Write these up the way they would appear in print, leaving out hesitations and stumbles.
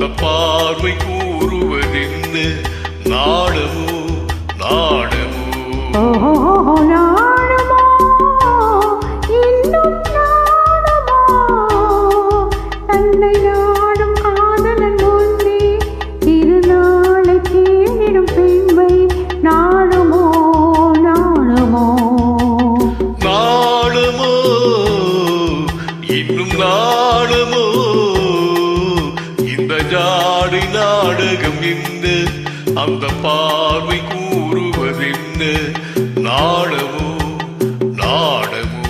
அந்த பார்வை கூறுவதென்ன நாடமோ நாடமோ நாடமோ இந்த ஜாடை நாடகம் என்ன அந்த பார்வை கூறுவதென்ன நாடமோ நாடமோ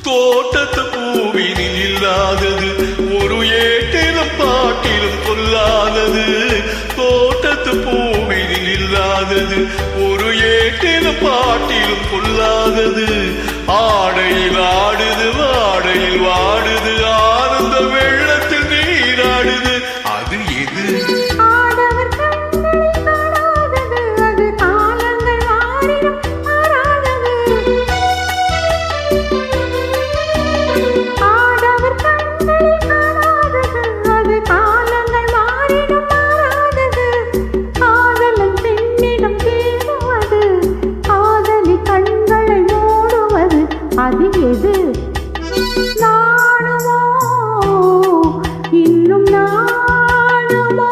தோட்டத்து பூவினில் இல்லாதது ஒரு ஏட்டிலும் பாட்டிலும் கொல்லாதது தோட்டத்து பூவினில் இல்லாதது ஒரு ஏட்டிலும் பாட்டிலும் கொல்லாதது ஆடையில் ஆடுது வாடையில் வாடுது ஆனந்த வெள்ளத்தில் நீராடுது அது எது அது எது நாணுமோ இன்னும் நாணுமோ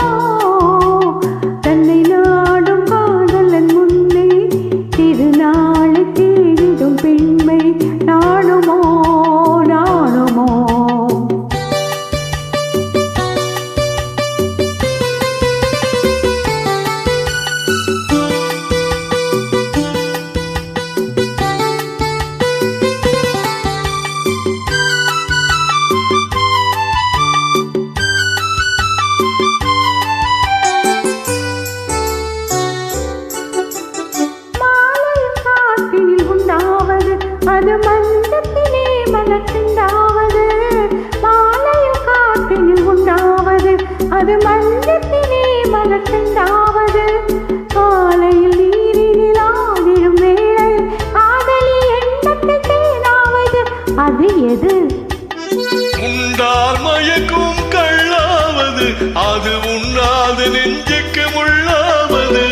தன்னை நாடும் காதலன் முன்னே திருநாளை தேடிடும் பெண்மை நாணுமோ நாணுமோ அது மந்தத்திலே மலர்ந்தாவது மாலையும் காற்றினில் உண்டாவது அது மந்தத்திலே மலர்ந்தாவது காலையில் நீரினில் ஆடிடும் வேளையில் காதலி எண்ணத்தை தேனாவது அது எது உண்டால் மயக்கும் கள்ளாவது அது உண்ணாத நெஞ்சுக்கு முள்ளாவது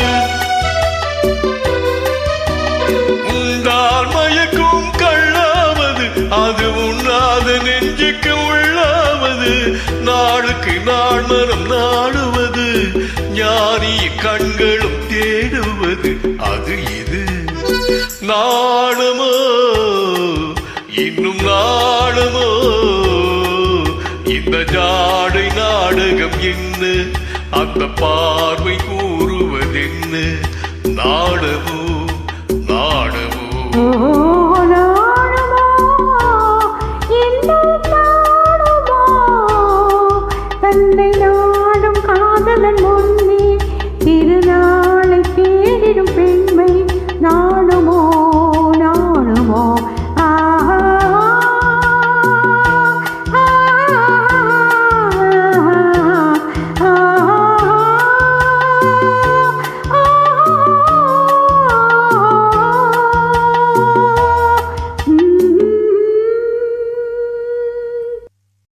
உண்டால் மயக்கும் கள்ளாவது அது உண்ணாத நெஞ்சுக்கு உள்ளாவது நாளுக்கு நாள் மனம் நாடுவது ஞானி கண்களும் தேடுவது அது இது நாடமோ இன்னும் நாடமோ இந்த ஜாடை நாடகம் என்ன அந்த பார்வை கூறுவதென்ன நாடமோ நாடமோ தன்னை நாடும் காதலன் முன்னே திருநாள்